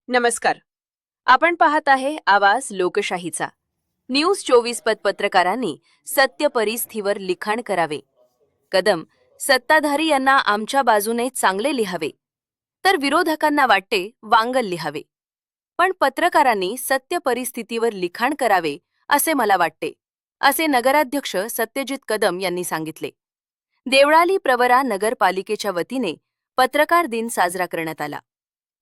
नमस्कार. आपण पाहत आहे आवाज लोकशाहीचा. न्यूज 24 पत्रकारांनी सत्य परिस्थितीवर लिखाण करावे. कदम, सत्ताधारी यांना आमच्या बाजूने चांगले लिहावे, तर विरोधकांना वाटते वांगल लिहावे. पण पत्रकारांनी सत्य परिस्थितीवर लिखाण करावे असे मला वाटते, असे नगराध्यक्ष सत्यजित कदम यांनी सांगितले. देवळाली प्रवरा नगरपालिकेच्या वतीने पत्रकार दिन साजरा करण्यात आला.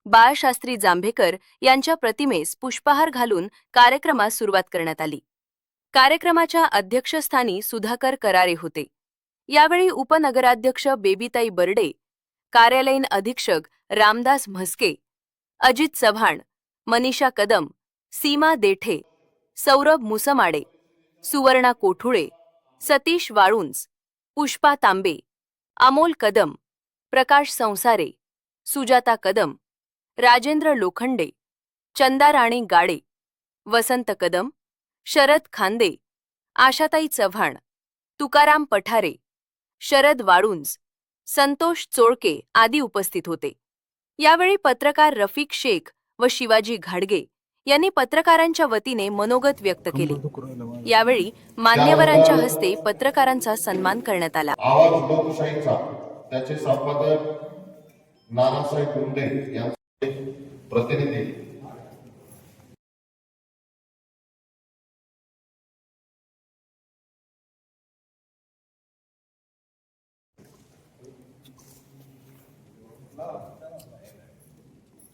बाळशास्त्री जांभेकर यांच्या प्रतिमेस पुष्पहार घालून कार्यक्रमास सुरुवात करण्यात आली. कार्यक्रमाच्या अध्यक्षस्थानी सुधाकर करारे होते. यावेळी उपनगराध्यक्ष बेबीताई बर्डे, कार्यालयीन अधीक्षक रामदास म्हस्के, अजित चव्हाण, मनीषा कदम, सीमा देठे, सौरभ मुसमाडे, सुवर्णा कोठुळे, सतीश वाळुंज, पुष्पा तांबे, अमोल कदम, प्रकाश संसारे, सुजाता कदम, राजेंद्र लोखंडे, चंदाराणी गाडे, वसंत कदम, शरद खांदे, आशाताई चव्हाण, तुकाराम पठारे, शरद वाळुंज, संतोष चोळके आदी उपस्थित होते. यावेळी पत्रकार रफिक शेख व शिवाजी घाडगे यांनी पत्रकारांच्या वतीने मनोगत व्यक्त केले. यावेळी मान्यवरांच्या हस्ते पत्रकारांचा सन्मान करण्यात आला. आवाज लोकशाहीचा त्याचे संपादक नानासाहेब गुंडे यांचे प्रतिनिधी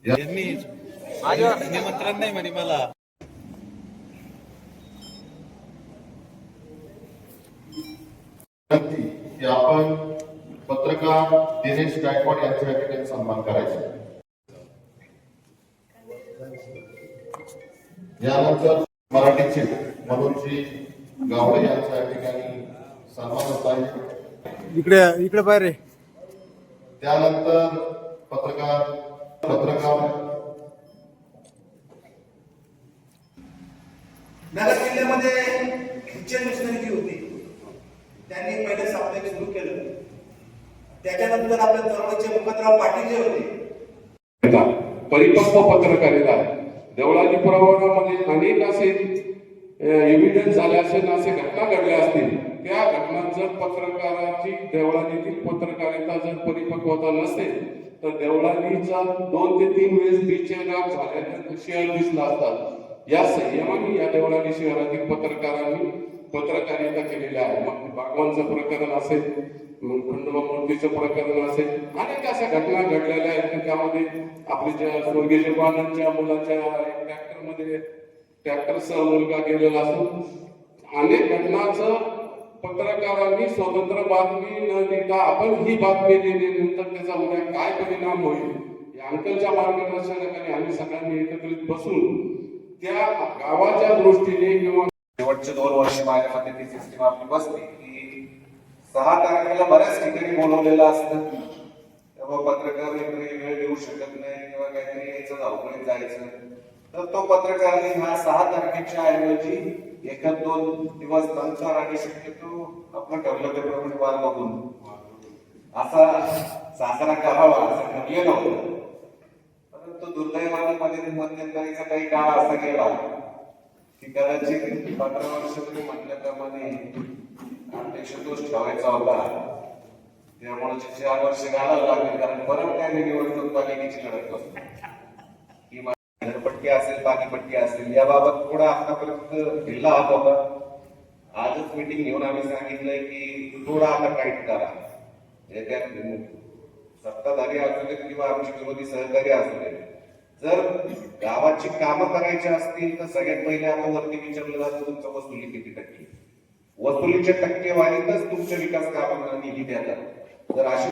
यांनी माझ्या निमंत्रण नाही म्हणे मला. की आपण पत्रकार दिनेश गायकवाड यांच्या या ठिकाणी सन्मान करायचा. यानंतर मराठीचे मनोजी गावडे यांच्या या ठिकाणी सन्मान होत आहे. इकडे बाहेर रे. त्यानंतर पत्रकार नगर जिल्ह्यामध्ये ख्रिश्चन मिशनरी जी होती त्यांनी पहिले साप्ताहिक सुरू केलं. त्याच्यानंतर आपल्या चळवळीचे मुकुंदराव पाटील जे होते परिपक्व पत्रकारिता देवळाली प्रवर्गामध्ये अनेक असे एव्हिडन्स झाले असेल, असे घटना घडल्या असतील. त्या घटनांचं पत्रकाराची देवळालीतील पत्रकारिता जर परिपक्वता नसेल तर देवळालीचा 2 ते 3 वेळेस बेचैन झाल्यानंतर शहर दिसला असतात. या संयमाने या देवळाली शहरातील पत्रकारांनी पत्रकारिता केलेली आहे. मग बागवानचं प्रकरण असेल, खंडोबा मूर्तीचं प्रकरण असेल, अनेक अशा घटना घडलेल्या आहेत. त्यामध्ये आपले ज्या स्वर्गीय जवानांच्या मुलाच्या ट्रॅक्टरचा मुलगा गेलेला असतो. अनेक घटनाचं पत्रकारांनी स्वतंत्र बातमी न देता आपण ही बातमी दिल्यानंतर त्याचा उद्या काय परिणाम होईल या अंकलच्या मार्गदर्शनाखाली आम्ही सगळ्यांनी एकत्रित बसून त्या गावाच्या दृष्टीने किंवा शेवटचे 2 वर्ष माझ्या मते ती सिस्टीम आपली बसली की 6 तारखेला बऱ्याच ठिकाणी बोलवलेलं असतं. तेव्हा पत्रकार वेळ देऊ शकत नाही किंवा काहीतरी यायचं धावपळीत जायचं, तर तो पत्रकारांनी हा 6 तारखेच्या ऐवजी 1-2 दिवस नंतर आणि शक्यतो आपलं ठरलं त्याप्रमाणे वार बघून असा साजरा करावा असं ठरलेलं होतं. परंतु दुर्दैवानं मध्यंतरीचा काही काळ असा गेला की कदाचित 15 वर्ष तुम्ही म्हटल्याप्रमाणे अध्यक्षदोष ठेवायचा होता. त्यामुळे 4 वर्ष घालावं लागले, कारण परत काय निवडणूक पालिकेची लढत असते. ही घरपट्टी असेल, पाणीपट्टी असेल, याबाबत पुढे आतापर्यंत जिल्हा हात होता. आजच मीटिंग घेऊन आम्ही सांगितलंय की थोडा आता टाईट करा. सत्ताधारी असू देत किंवा आमचे विरोधी सहकारी असू देत, जर गावाची कामं करायची असतील तर सगळ्यात पहिले आता वरती विचारलं जातं तुमचं वसुली किती टक्के. वसुलीच्या टक्केवारीतच तुमच्या विकास कामांना निधी द्यायला. जर अशी